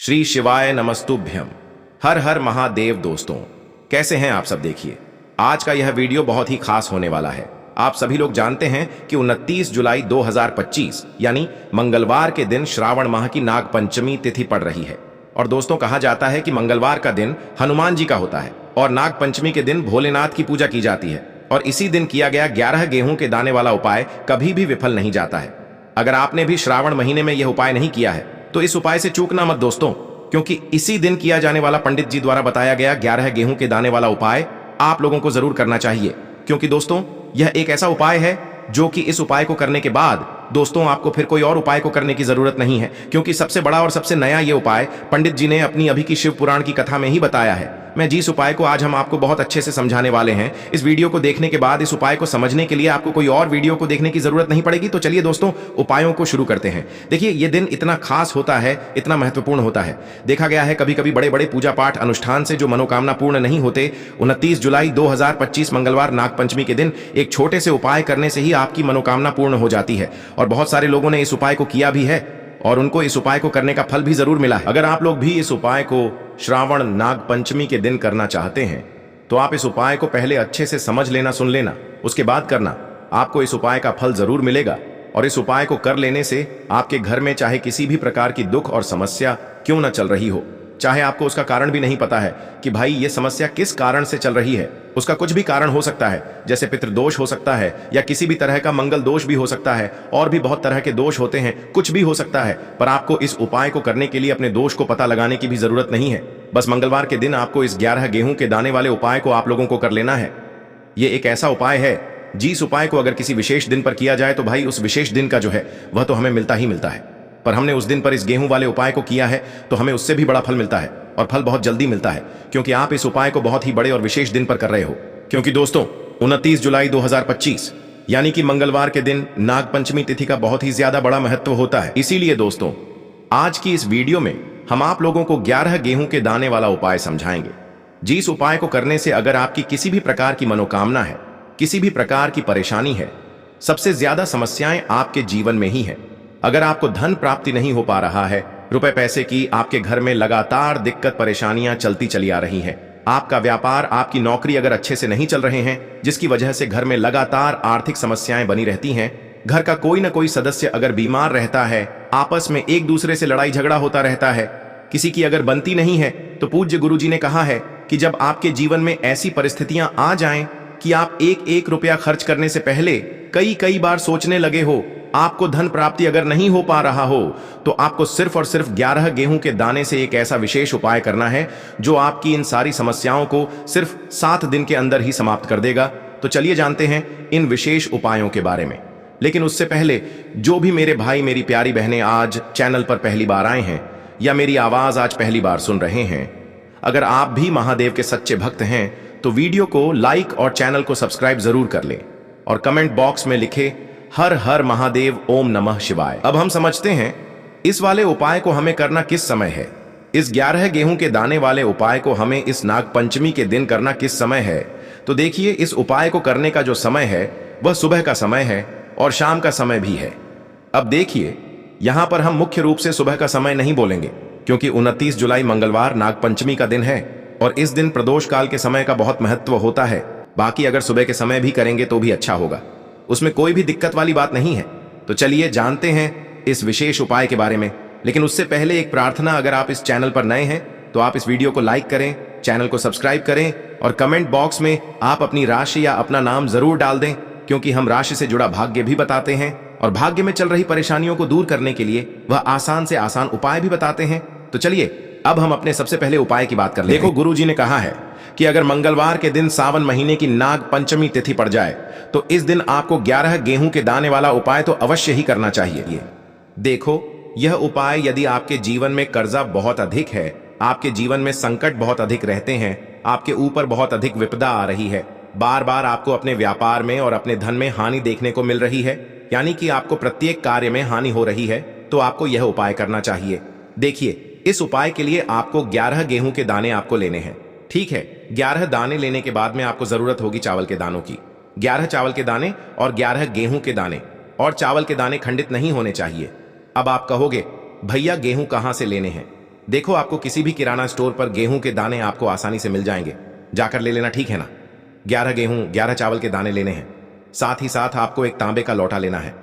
श्री शिवाय नमस्तुभ्यम। हर हर महादेव। दोस्तों, कैसे हैं आप सब? देखिए, आज का यह वीडियो बहुत ही खास होने वाला है। आप सभी लोग जानते हैं कि 29 जुलाई 2025 यानी मंगलवार के दिन श्रावण माह की नाग पंचमी तिथि पड़ रही है। और दोस्तों, कहा जाता है कि मंगलवार का दिन हनुमान जी का होता है और नाग पंचमी के दिन भोलेनाथ की पूजा की जाती है। और इसी दिन किया गया 11 गेहूं के दाने वाला उपाय कभी भी विफल नहीं जाता है। अगर आपने भी श्रावण महीने में यह उपाय नहीं किया है तो इस उपाय से चूकना मत दोस्तों, क्योंकि इसी दिन किया जाने वाला पंडित जी द्वारा बताया गया 11 गेहूं के दाने वाला उपाय आप लोगों को जरूर करना चाहिए। क्योंकि दोस्तों, यह एक ऐसा उपाय है जो कि इस उपाय को करने के बाद दोस्तों आपको फिर कोई और उपाय को करने की जरूरत नहीं है, क्योंकि सबसे बड़ा और सबसे नया ये उपाय पंडित जी ने अपनी अभी की शिव पुराण की कथा में ही बताया है। मैं जिस उपाय को आज हम आपको बहुत अच्छे से समझाने वाले हैं, इस वीडियो को देखने के बाद इस उपाय को समझने के लिए आपको कोई और वीडियो को देखने की जरूरत नहीं पड़ेगी। तो चलिए दोस्तों, उपायों को शुरू करते हैं। देखिए, ये दिन इतना खास होता है, इतना महत्वपूर्ण होता है। देखा गया है कभी कभी बड़े बड़े पूजा पाठ अनुष्ठान से जो मनोकामना पूर्ण नहीं होते, 29 जुलाई 2025 मंगलवार नाग पंचमी के दिन एक छोटे से उपाय करने से ही आपकी मनोकामना पूर्ण हो जाती है। और बहुत सारे लोगों ने इस उपाय को किया भी है और उनको इस उपाय को करने का फल भी जरूर मिला है। अगर आप लोग भी इस उपाय को श्रावण नाग पंचमी के दिन करना चाहते हैं तो आप इस उपाय को पहले अच्छे से समझ लेना, सुन लेना, उसके बाद करना। आपको इस उपाय का फल जरूर मिलेगा। और इस उपाय को कर लेने से आपके घर में चाहे किसी भी प्रकार की दुख और समस्या क्यों न चल रही हो, चाहे आपको उसका कारण भी नहीं पता है कि भाई ये समस्या किस कारण से चल रही है, उसका कुछ भी कारण हो सकता है, जैसे पितृदोष हो सकता है या किसी भी तरह का मंगल दोष भी हो सकता है, और भी बहुत तरह के दोष होते हैं, कुछ भी हो सकता है। पर आपको इस उपाय को करने के लिए अपने दोष को पता लगाने की भी जरूरत नहीं है। बस मंगलवार के दिन आपको इस 11 गेहूं के दाने वाले उपाय को आप लोगों को कर लेना है। ये एक ऐसा उपाय है जिस उपाय को अगर किसी विशेष दिन पर किया जाए तो भाई उस विशेष दिन का जो है वह तो हमें मिलता ही मिलता है। पर हमने उस दिन पर इस गेहूं वाले उपाय को किया है तो हमें उससे भी बड़ा फल मिलता है, और फल बहुत जल्दी मिलता है, क्योंकि आप इस उपाय को बहुत ही बड़े और विशेष दिन पर कर रहे हो। क्योंकि दोस्तों, 29 जुलाई 2025 यानी कि मंगलवार के दिन नाग पंचमी तिथि का बहुत ही ज्यादा बड़ा महत्व होता है। इसीलिए दोस्तों, आज की इस वीडियो में हम आप लोगों को 11 गेहूं के दाने वाला उपाय समझाएंगे, जिस उपाय को करने से अगर आपकी किसी भी प्रकार की मनोकामना है, किसी भी प्रकार की परेशानी है, सबसे ज्यादा समस्याएं आपके जीवन में ही है। अगर आपको धन प्राप्ति नहीं हो पा रहा है, रुपए पैसे की आपके घर में लगातार दिक्कत परेशानियां चलती चली आ रही हैं, आपका व्यापार, आपकी नौकरी अगर अच्छे से नहीं चल रहे हैं, जिसकी वजह से घर में लगातार आर्थिक समस्याएं बनी रहती हैं, घर का कोई ना कोई सदस्य अगर बीमार रहता है, आपस में एक दूसरे से लड़ाई झगड़ा होता रहता है, किसी की अगर बनती नहीं है, तो पूज्य गुरु जी ने कहा है कि जब आपके जीवन में ऐसी परिस्थितियां आ जाएं कि आप एक एक रुपया खर्च करने से पहले कई बार सोचने लगे हो, आपको धन प्राप्ति अगर नहीं हो पा रहा हो, तो आपको सिर्फ और सिर्फ 11 गेहूं के दाने से एक ऐसा विशेष उपाय करना है जो आपकी इन सारी समस्याओं को सिर्फ 7 दिन के अंदर ही समाप्त कर देगा। तो चलिए जानते हैं इन विशेष उपायों के बारे में। लेकिन उससे पहले, जो भी मेरे भाई मेरी प्यारी बहनें आज चैनल पर पहली बार आए हैं या मेरी आवाज आज पहली बार सुन रहे हैं, अगर आप भी महादेव के सच्चे भक्त हैं तो वीडियो को लाइक और चैनल को सब्सक्राइब जरूर कर लें और कमेंट बॉक्स में लिखे हर हर महादेव, ओम नमः शिवाय। अब हम समझते हैं इस वाले उपाय को हमें करना किस समय है। इस 11 गेहूं के दाने वाले उपाय को हमें इस नाग पंचमी के दिन करना किस समय है। तो देखिए, इस उपाय को करने का जो समय है वह सुबह का समय है और शाम का समय भी है। अब देखिए, यहां पर हम मुख्य रूप से सुबह का समय नहीं बोलेंगे, क्योंकि 29 जुलाई मंगलवार नाग पंचमी का दिन है और इस दिन प्रदोष काल के समय का बहुत महत्व होता है। बाकी अगर सुबह के समय भी करेंगे तो भी अच्छा होगा, उसमें कोई भी दिक्कत वाली बात नहीं है। तो चलिए जानते हैं इस विशेष उपाय के बारे में। लेकिन उससे पहले एक प्रार्थना, अगर आप इस चैनल पर नए हैं तो आप इस वीडियो को लाइक करें, चैनल को सब्सक्राइब करें और कमेंट बॉक्स में आप अपनी राशि या अपना नाम जरूर डाल दें, क्योंकि हम राशि से जुड़ा भाग्य भी बताते हैं और भाग्य में चल रही परेशानियों को दूर करने के लिए वह आसान से आसान उपाय भी बताते हैं। तो चलिए अब हम अपने सबसे पहले उपाय की बात कर लेते हैं। देखो, गुरु जी ने कहा है कि अगर मंगलवार के दिन सावन महीने की नाग पंचमी तिथि पड़ जाए तो इस दिन आपको 11 गेहूं के दाने वाला उपाय तो अवश्य ही करना चाहिए। देखो, यह उपाय यदि आपके जीवन में कर्जा बहुत अधिक है, आपके जीवन में संकट बहुत अधिक रहते हैं, आपके ऊपर बहुत अधिक विपदा आ रही है, बार बार आपको अपने व्यापार में और अपने धन में हानि देखने को मिल रही है, यानी कि आपको प्रत्येक कार्य में हानि हो रही है, तो आपको यह उपाय करना चाहिए। देखिए, इस उपाय के लिए आपको 11 गेहूं के दाने आपको लेने हैं। ठीक है, 11 दाने लेने के बाद में आपको जरूरत होगी चावल के दानों की। 11 चावल के दाने और 11 गेहूं के दाने, और चावल के दाने खंडित नहीं होने चाहिए। अब आप कहोगे, भैया गेहूं कहां से लेने हैं? देखो, आपको किसी भी किराना स्टोर पर गेहूं के दाने आपको आसानी से मिल जाएंगे, जाकर ले लेना, ठीक है ना। 11 गेहूं 11 चावल के दाने लेने हैं। साथ ही साथ आपको एक तांबे का लोटा लेना है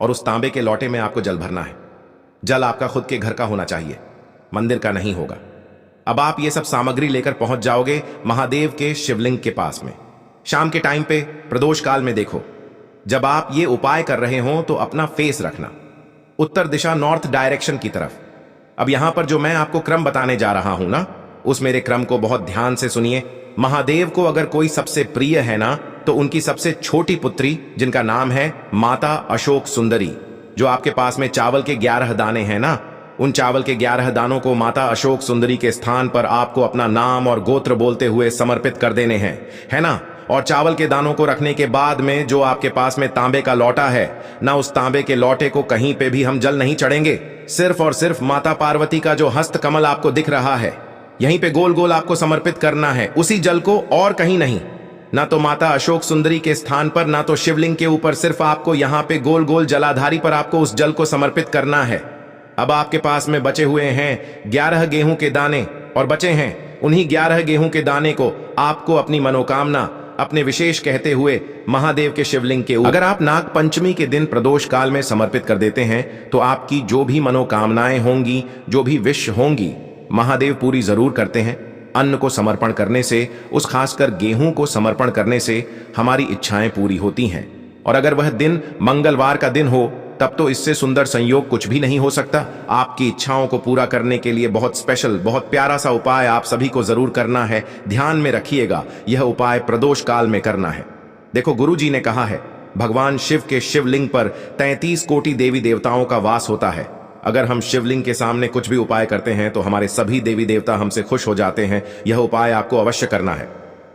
और उस तांबे के लोटे में आपको जल भरना है। जल आपका खुद के घर का होना चाहिए, मंदिर का नहीं होगा। अब आप ये सब सामग्री लेकर पहुंच जाओगे महादेव के शिवलिंग के पास में। शाम के टाइम पे प्रदोष काल में देखो, जब आप ये उपाय कर रहे हो तो अपना फेस रखना उत्तर दिशा, नॉर्थ डायरेक्शन की तरफ। अब यहां पर जो मैं आपको क्रम बताने जा रहा हूं ना, उस मेरे क्रम को बहुत ध्यान से सुनिए। महादेव को अगर कोई सबसे प्रिय है ना, तो उनकी सबसे छोटी पुत्री, जिनका नाम है माता अशोक सुंदरी, जो आपके पास में चावल के 11 दाने हैं ना, उन चावल के 11 दानों को माता अशोक सुंदरी के स्थान पर आपको अपना नाम और गोत्र बोलते हुए समर्पित कर देने हैं, है ना। और चावल के दानों को रखने के बाद में जो आपके पास में तांबे का लोटा है ना, उस तांबे के लोटे को कहीं पे भी हम जल नहीं चढ़ेंगे। सिर्फ और सिर्फ माता पार्वती का जो हस्त कमल आपको दिख रहा है, यहीं पे गोल गोल आपको समर्पित करना है, उसी जल को, और कहीं नहीं। ना तो माता अशोक सुंदरी के स्थान पर, ना तो शिवलिंग के ऊपर, सिर्फ आपको यहाँ पे गोल गोल जलाधारी पर आपको उस जल को समर्पित करना है। अब आपके पास में बचे हुए हैं 11 गेहूं के दाने, और बचे हैं उन्हीं 11 गेहूं के दाने को आपको अपनी मनोकामना, अपने विशेष कहते हुए महादेव के शिवलिंग के ऊपर, अगर आप नाग पंचमी के दिन प्रदोष काल में समर्पित कर देते हैं, तो आपकी जो भी मनोकामनाएं होंगी, जो भी विश होंगी, महादेव पूरी जरूर करते हैं। अन्न को समर्पण करने से, उस खासकर गेहूं को समर्पण करने से हमारी इच्छाएं पूरी होती हैं। और अगर वह दिन मंगलवार का दिन हो, तब तो इससे सुंदर संयोग कुछ भी नहीं हो सकता। आपकी इच्छाओं को पूरा करने के लिए बहुत स्पेशल, बहुत प्यारा सा उपाय आप सभी को जरूर करना है। ध्यान में रखिएगा, यह उपाय प्रदोष काल में करना है। देखो, गुरु जी ने कहा है, भगवान शिव के शिवलिंग पर 33 कोटि देवी देवताओं का वास होता है। अगर हम शिवलिंग के सामने कुछ भी उपाय करते हैं तो हमारे सभी देवी देवता हमसे खुश हो जाते हैं। यह उपाय आपको अवश्य करना है।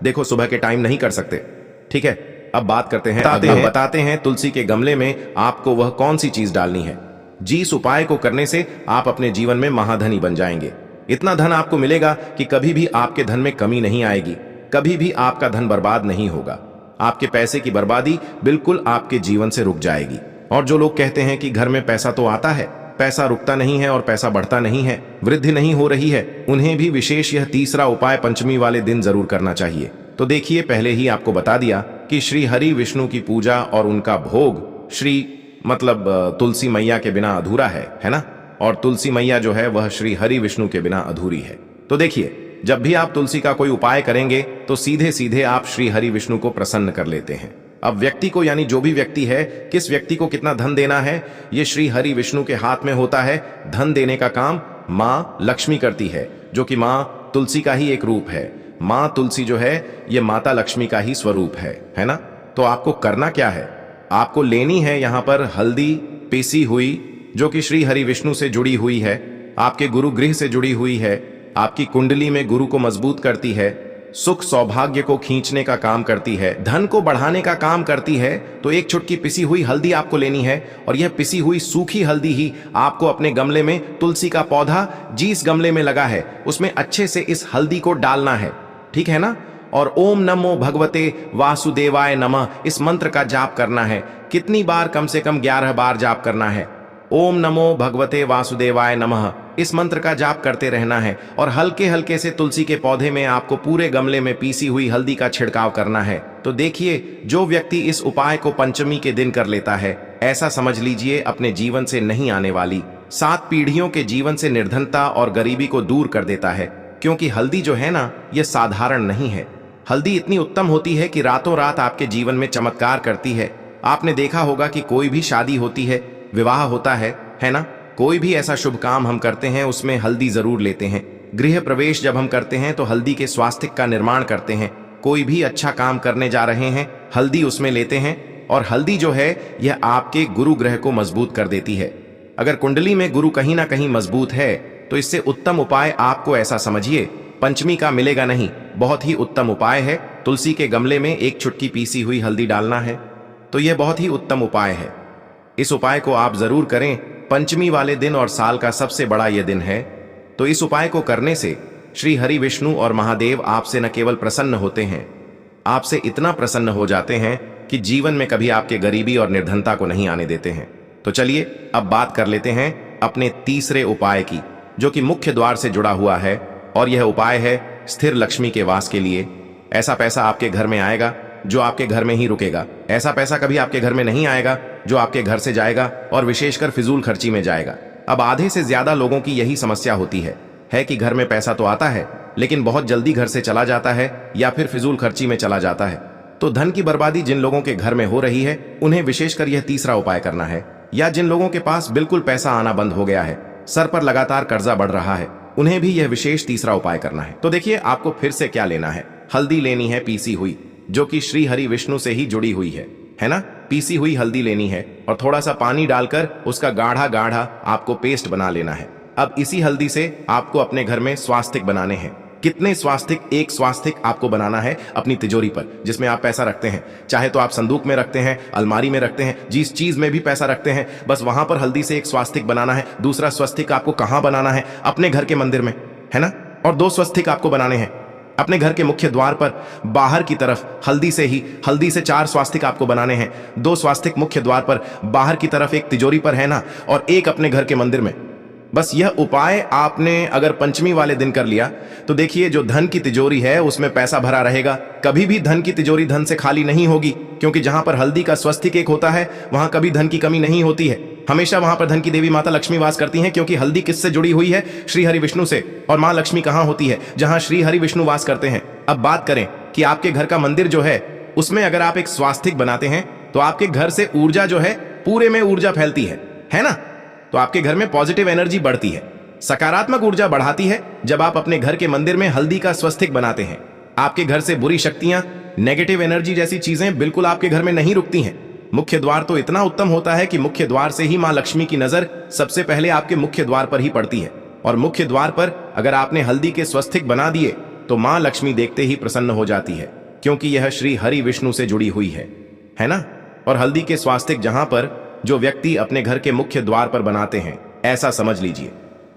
देखो, सुबह के टाइम नहीं कर सकते, ठीक है। अब बात करते हैं, बताते हैं तुलसी के गमले में आपको वह कौन सी चीज डालनी है। जिस उपाय को करने से आप अपने जीवन में महाधनी बन जाएंगे। इतना धन आपको मिलेगा कि कभी भी आपके धन में कमी नहीं आएगी, कभी भी आपका धन बर्बाद नहीं होगा। आपके पैसे की बर्बादी बिल्कुल आपके जीवन से रुक जाएगी। और जो लोग कहते हैं कि घर में पैसा तो आता है, पैसा रुकता नहीं है और पैसा बढ़ता नहीं है, वृद्धि नहीं हो रही है, उन्हें भी विशेष यह तीसरा उपाय पंचमी वाले दिन जरूर करना चाहिए। तो देखिए, पहले ही आपको बता दिया कि श्री हरि विष्णु की पूजा और उनका भोग श्री मतलब तुलसी मैया के बिना अधूरा है ना। और तुलसी मैया जो है वह श्री हरि विष्णु के बिना अधूरी है। तो देखिए, जब भी आप तुलसी का कोई उपाय करेंगे तो सीधे सीधे आप श्री हरि विष्णु को प्रसन्न कर लेते हैं। अब व्यक्ति को, यानी जो भी व्यक्ति है, किस व्यक्ति को कितना धन देना है, ये श्री हरि विष्णु के हाथ में होता है। धन देने का काम माँ लक्ष्मी करती है, जो कि माँ तुलसी का ही एक रूप है। माँ तुलसी जो है ये माता लक्ष्मी का ही स्वरूप है ना। तो आपको करना क्या है, आपको लेनी है यहाँ पर हल्दी पीसी हुई, जो कि श्री हरि विष्णु से जुड़ी हुई है, आपके गुरु गृह से जुड़ी हुई है, आपकी कुंडली में गुरु को मजबूत करती है, सुख सौभाग्य को खींचने का काम करती है, धन को बढ़ाने का काम करती है। तो एक चुटकी पिसी हुई हल्दी आपको लेनी है, और यह पिसी हुई सूखी हल्दी ही आपको अपने गमले में, तुलसी का पौधा जिस गमले में लगा है उसमें अच्छे से इस हल्दी को डालना है, ठीक है ना। और ओम नमो भगवते वासुदेवाय नमः इस मंत्र का जाप करना है। कितनी बार? कम से कम 11 बार जाप करना है। ओम नमो भगवते वासुदेवाय नमः इस मंत्र का जाप करते रहना है। और हल्के हल्के से तुलसी के पौधे में आपको पूरे गमले में पीसी हुई हल्दी का छिड़काव करना है। तो देखिए, जो व्यक्ति इस उपाय को पंचमी के दिन कर लेता है, ऐसा समझ लीजिए अपने जीवन से नहीं आने वाली 7 पीढ़ियों के जीवन से निर्धनता और गरीबी को दूर कर देता है। क्योंकि हल्दी जो है ना, यह साधारण नहीं है। हल्दी इतनी उत्तम होती है कि रातों रात आपके जीवन में चमत्कार करती है। आपने देखा होगा कि कोई भी शादी होती है, विवाह होता है ना, कोई भी ऐसा शुभ काम हम करते हैं उसमें हल्दी जरूर लेते हैं। गृह प्रवेश जब हम करते हैं तो हल्दी के स्वास्तिक का निर्माण करते हैं। कोई भी अच्छा काम करने जा रहे हैं, हल्दी उसमें लेते हैं। और हल्दी जो है यह आपके गुरु ग्रह को मजबूत कर देती है। अगर कुंडली में गुरु कहीं ना कहीं मजबूत है तो इससे उत्तम उपाय आपको ऐसा समझिए पंचमी का मिलेगा नहीं। बहुत ही उत्तम उपाय है, तुलसी के गमले में एक चुटकी पीसी हुई हल्दी डालना है। तो यह बहुत ही उत्तम उपाय है। इस उपाय को आप जरूर करें पंचमी वाले दिन, और साल का सबसे बड़ा यह दिन है। तो इस उपाय को करने से श्री हरि विष्णु और महादेव आपसे न केवल प्रसन्न होते हैं, आपसे इतना प्रसन्न हो जाते हैं कि जीवन में कभी आपके गरीबी और निर्धनता को नहीं आने देते हैं। तो चलिए अब बात कर लेते हैं अपने तीसरे उपाय की। जो कि मुख्य द्वार से जुड़ा हुआ है, और यह उपाय है स्थिर लक्ष्मी के वास के लिए। ऐसा पैसा आपके घर में आएगा जो आपके घर में ही रुकेगा। ऐसा पैसा कभी आपके घर में नहीं आएगा जो आपके घर से जाएगा और विशेषकर फिजूल खर्ची में जाएगा। अब आधे से ज्यादा लोगों की यही समस्या होती है कि घर में पैसा तो आता है लेकिन बहुत जल्दी घर से चला जाता है या फिर फिजूल खर्ची में चला जाता है। तो धन की बर्बादी जिन लोगों के घर में हो रही है उन्हें विशेषकर यह तीसरा उपाय करना है। या जिन लोगों के पास बिल्कुल पैसा आना बंद हो गया है, सर पर लगातार कर्जा बढ़ रहा है, उन्हें भी यह विशेष तीसरा उपाय करना है। तो देखिए आपको फिर से क्या लेना है। हल्दी लेनी है पीसी हुई, जो कि श्री हरि विष्णु से ही जुड़ी हुई है ना। पीसी हुई हल्दी लेनी है और थोड़ा सा पानी डालकर उसका गाढ़ा गाढ़ा आपको पेस्ट बना लेना है। अब इसी हल्दी से आपको अपने घर में स्वास्तिक बनाने हैं। कितने स्वास्तिक? एक स्वास्तिक आपको बनाना है अपनी तिजोरी पर, जिसमें आप पैसा रखते हैं। चाहे तो आप संदूक में रखते हैं, अलमारी में रखते हैं, जिस चीज में भी पैसा रखते हैं, बस वहां पर हल्दी से एक स्वास्तिक बनाना है। दूसरा स्वस्तिक आपको कहां बनाना है? अपने घर के मंदिर में, है ना। और 2 स्वस्तिक आपको बनाने हैं अपने घर के मुख्य द्वार पर बाहर की तरफ। हल्दी से 4 स्वास्तिक आपको बनाने हैं। 2 स्वास्तिक मुख्य द्वार पर बाहर की तरफ, एक तिजोरी पर, है ना, और एक अपने घर के मंदिर में। बस यह उपाय आपने अगर पंचमी वाले दिन कर लिया तो देखिए जो धन की तिजोरी है उसमें पैसा भरा रहेगा। कभी भी धन की तिजोरी धन से खाली नहीं होगी, क्योंकि जहां पर हल्दी का स्वस्तिक एक होता है वहां कभी धन की कमी नहीं होती है। हमेशा वहां पर धन की देवी माता लक्ष्मी वास करती हैं, क्योंकि हल्दी किससे जुड़ी हुई है? श्री हरि विष्णु से। और मां लक्ष्मी कहां होती है? जहां श्री हरि विष्णु वास करते हैं। अब बात करें कि आपके घर का मंदिर जो है उसमें अगर आप एक स्वास्तिक बनाते हैं तो आपके घर से ऊर्जा जो है, पूरे में ऊर्जा फैलती है ना। तो आपके घर में पॉजिटिव एनर्जी बढ़ती है, सकारात्मक ऊर्जा बढ़ाती है। जब आप अपने घर के मंदिर में हल्दी का स्वस्तिक बनाते हैं, आपके घर से बुरी शक्तियां, नेगेटिव एनर्जी जैसी चीजें बिल्कुल आपके घर में नहीं रुकती हैं। मुख्य द्वार तो इतना उत्तम होता है कि मुख्य द्वार से ही मां लक्ष्मी की नजर सबसे पहले आपके मुख्य द्वार पर ही पड़ती है। और मुख्य द्वार पर अगर आपने हल्दी के स्वस्तिक बना दिए तो मां लक्ष्मी देखते ही प्रसन्न हो जाती है, क्योंकि यह श्री हरि विष्णु से जुड़ी हुई है ना। और हल्दी के स्वास्तिक जहां पर जो व्यक्ति अपने घर के मुख्य द्वार पर बनाते हैं, ऐसा समझ लीजिए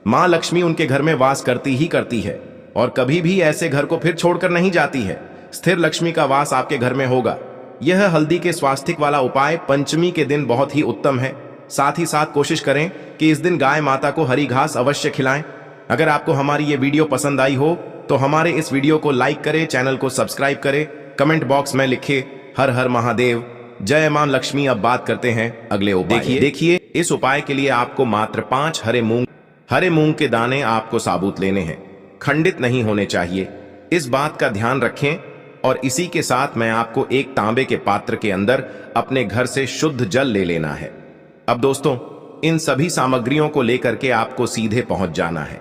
मां लक्ष्मी उनके घर में वास करती ही करती है और कभी भी ऐसे घर को फिर छोड़कर नहीं जाती है। स्थिर लक्ष्मी का वास आपके घर में होगा। यह हल्दी के स्वास्तिक वाला उपाय पंचमी के दिन बहुत ही उत्तम है। साथ ही साथ कोशिश करें कि इस दिन गाय माता को हरी घास अवश्य खिलाएं। अगर आपको हमारी ये वीडियो पसंद आई हो तो हमारे इस वीडियो को लाइक करें, चैनल को सब्सक्राइब करें, कमेंट बॉक्स में लिखे हर हर महादेव, जय मां लक्ष्मी। अब बात करते हैं अगले उपाय। देखिए इस उपाय के लिए आपको मात्र 5 हरे मूंग के दाने आपको साबुत लेने हैं, खंडित नहीं होने चाहिए। इस बात का ध्यान रखें। और इसी के साथ मैं आपको एक तांबे के पात्र के अंदर अपने घर से शुद्ध जल ले लेना है। अब दोस्तों इन सभी सामग्रियों को लेकर के आपको सीधे पहुंच जाना है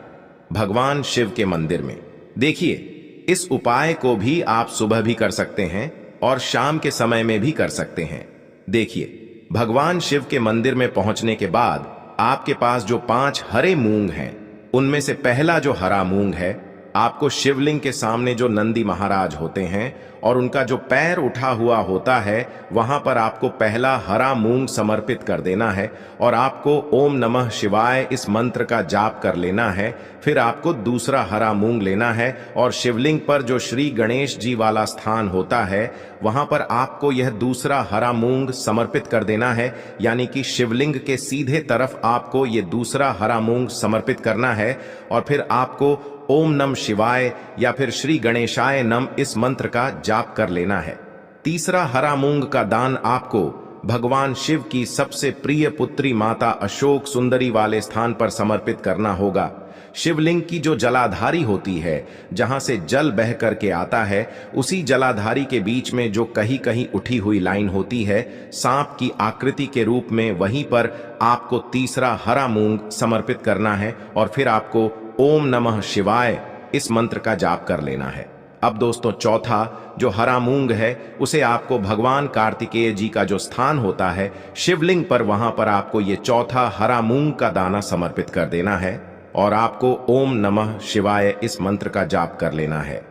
भगवान शिव के मंदिर में। देखिए इस उपाय को भी आप सुबह भी कर सकते हैं और शाम के समय में भी कर सकते हैं। देखिए भगवान शिव के मंदिर में पहुंचने के बाद आपके पास जो 5 हरे मूंग हैं, उनमें से पहला जो हरा मूंग है, आपको शिवलिंग के सामने जो नंदी महाराज होते हैं और उनका जो पैर उठा हुआ होता है, वहां पर आपको पहला हरा मूंग समर्पित कर देना है और आपको ओम नमः शिवाय इस मंत्र का जाप कर लेना है। फिर आपको दूसरा हरा मूंग लेना है और शिवलिंग पर जो श्री गणेश जी वाला स्थान होता है, वहां पर आपको यह दूसरा हरा मूंग समर्पित कर देना है। यानी कि शिवलिंग के सीधे तरफ आपको यह दूसरा हरा मूंग समर्पित करना है और फिर आपको ओम नम शिवाय या फिर श्री गणेशाय नम इस मंत्र का जाप कर लेना है। तीसरा हरा मूंग का दान आपको भगवान शिव की सबसे प्रिय पुत्री माता अशोक सुंदरी वाले स्थान पर समर्पित करना होगा। शिवलिंग की जो जलाधारी होती है, जहां से जल बह करके आता है, उसी जलाधारी के बीच में जो कहीं कहीं उठी हुई लाइन होती है सांप की आकृति के रूप में, वहीं पर आपको तीसरा हरा मूंग समर्पित करना है और फिर आपको ओम नमः शिवाय इस मंत्र का जाप कर लेना है। अब दोस्तों चौथा जो हरा मूंग है उसे आपको भगवान कार्तिकेय जी का जो स्थान होता है शिवलिंग पर, वहां पर आपको ये चौथा हरा मूंग का दाना समर्पित कर देना है और आपको ओम नमः शिवाय इस मंत्र का जाप कर लेना है।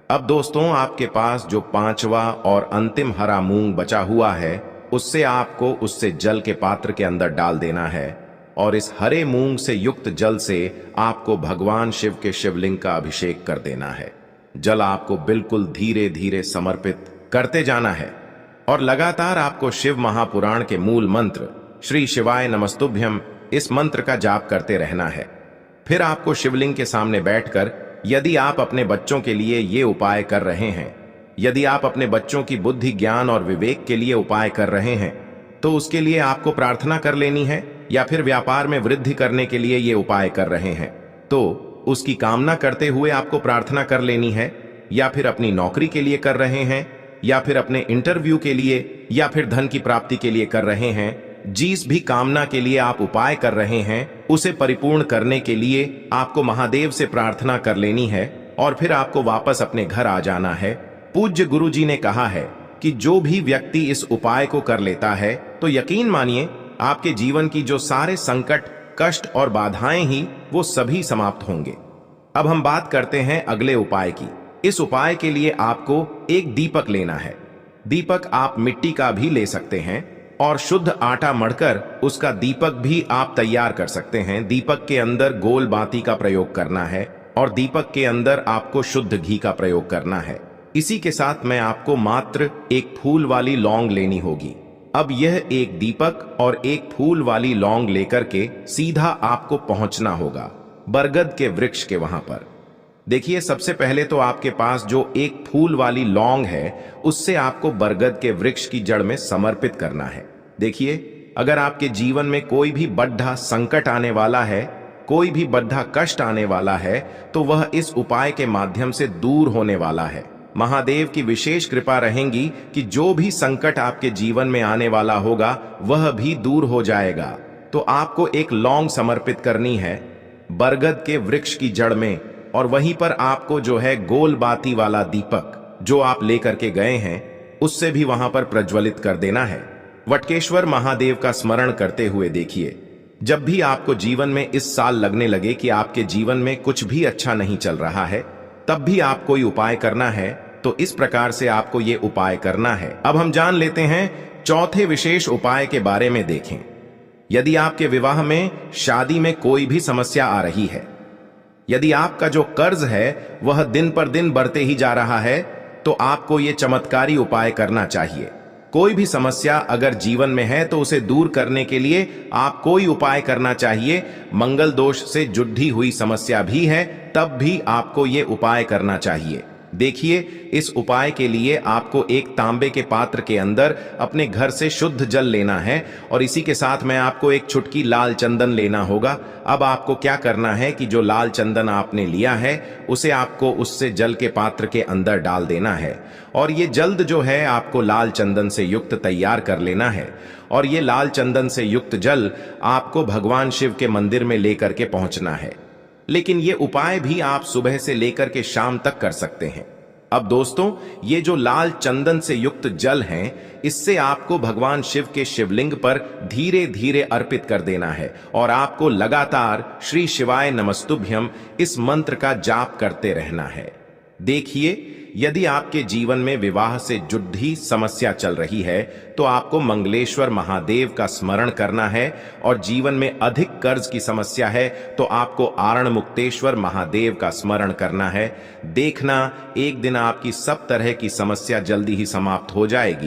अब दोस्तों आपके पास जो 5वां और अंतिम हरा मूंग बचा हुआ है, उससे आपको उससे जल के पात्र के अंदर डाल देना है और इस हरे मूंग से युक्त जल से आपको भगवान शिव के शिवलिंग का अभिषेक कर देना है। जल आपको बिल्कुल धीरे धीरे समर्पित करते जाना है और लगातार आपको शिव महापुराण के मूल मंत्र श्री शिवाय नमस्तुभ्यम इस मंत्र का जाप करते रहना है। फिर आपको शिवलिंग के सामने बैठकर यदि आप अपने बच्चों के लिए ये उपाय कर रहे हैं, यदि आप अपने बच्चों की बुद्धि, ज्ञान और विवेक के लिए उपाय कर रहे हैं, तो उसके लिए आपको प्रार्थना कर लेनी है। या फिर व्यापार में वृद्धि करने के लिए ये उपाय कर रहे हैं तो उसकी कामना करते हुए आपको प्रार्थना कर लेनी है। या फिर अपनी नौकरी के लिए कर रहे हैं, या फिर अपने इंटरव्यू के लिए, या फिर धन की प्राप्ति के लिए कर रहे हैं, जिस भी कामना के लिए आप उपाय कर रहे हैं उसे परिपूर्ण करने के लिए आपको महादेव से प्रार्थना कर लेनी है और फिर आपको वापस अपने घर आ जाना है। पूज्य गुरु जी ने कहा है कि जो भी व्यक्ति इस उपाय को कर लेता है तो यकीन मानिए आपके जीवन की जो सारे संकट, कष्ट और बाधाएं ही वो सभी समाप्त होंगे। अब हम बात करते हैं अगले उपाय की। इस उपाय के लिए आपको एक दीपक लेना है। दीपक आप मिट्टी का भी ले सकते हैं और शुद्ध आटा मढ़कर उसका दीपक भी आप तैयार कर सकते हैं। दीपक के अंदर गोल बाती का प्रयोग करना है और दीपक के अंदर आपको शुद्ध घी का प्रयोग करना है। इसी के साथ में आपको मात्र एक फूल वाली लौंग लेनी होगी। अब यह एक दीपक और एक फूल वाली लौंग लेकर के सीधा आपको पहुंचना होगा बरगद के वृक्ष के वहां पर। देखिए, सबसे पहले तो आपके पास जो एक फूल वाली लौंग है उससे आपको बरगद के वृक्ष की जड़ में समर्पित करना है। देखिए, अगर आपके जीवन में कोई भी बड़ा संकट आने वाला है, कोई भी बड़ा कष्ट आने वाला है, तो वह इस उपाय के माध्यम से दूर होने वाला है। महादेव की विशेष कृपा रहेगी कि जो भी संकट आपके जीवन में आने वाला होगा वह भी दूर हो जाएगा। तो आपको एक लौंग समर्पित करनी है बरगद के वृक्ष की जड़ में और वहीं पर आपको जो है गोल बाती वाला दीपक जो आप लेकर के गए हैं उससे भी वहां पर प्रज्वलित कर देना है। वटकेश्वर महादेव का स्मरण करते हुए देखिए, जब भी आपको जीवन में इस साल लगने लगे कि आपके जीवन में कुछ भी अच्छा नहीं चल रहा है, तब भी आप कोई उपाय करना है तो इस प्रकार से आपको ये उपाय करना है। अब हम जान लेते हैं चौथे विशेष उपाय के बारे में। देखें, यदि आपके विवाह में, शादी में कोई भी समस्या आ रही है, यदि आपका जो कर्ज है वह दिन पर दिन बढ़ते ही जा रहा है, तो आपको ये चमत्कारी उपाय करना चाहिए। कोई भी समस्या अगर जीवन में है तो उसे दूर करने के लिए आप कोई उपाय करना चाहिए। मंगल दोष से जुड़ी हुई समस्या भी है तब भी आपको ये उपाय करना चाहिए। देखिए, इस उपाय के लिए आपको एक तांबे के पात्र के अंदर अपने घर से शुद्ध जल लेना है और इसी के साथ में आपको एक चुटकी लाल चंदन लेना होगा। अब आपको क्या करना है कि जो लाल चंदन आपने लिया है उसे आपको उससे जल के पात्र के अंदर डाल देना है और ये जल्द जो है आपको लाल चंदन से युक्त तैयार कर लेना है। और ये लाल चंदन से युक्त जल आपको भगवान शिव के मंदिर में लेकर के पहुंचना है। लेकिन ये उपाय भी आप सुबह से लेकर के शाम तक कर सकते हैं। अब दोस्तों, ये जो लाल चंदन से युक्त जल हैं, इससे आपको भगवान शिव के शिवलिंग पर धीरे धीरे अर्पित कर देना है और आपको लगातार श्री शिवाय नमस्तुभ्यम इस मंत्र का जाप करते रहना है। देखिए, यदि आपके जीवन में विवाह से जुड़ी समस्या चल रही है तो आपको मंगलेश्वर महादेव का स्मरण करना है और जीवन में अधिक कर्ज की समस्या है तो आपको आरण मुक्तेश्वर महादेव का स्मरण करना है। देखना, एक दिन आपकी सब तरह की समस्या जल्दी ही समाप्त हो जाएगी।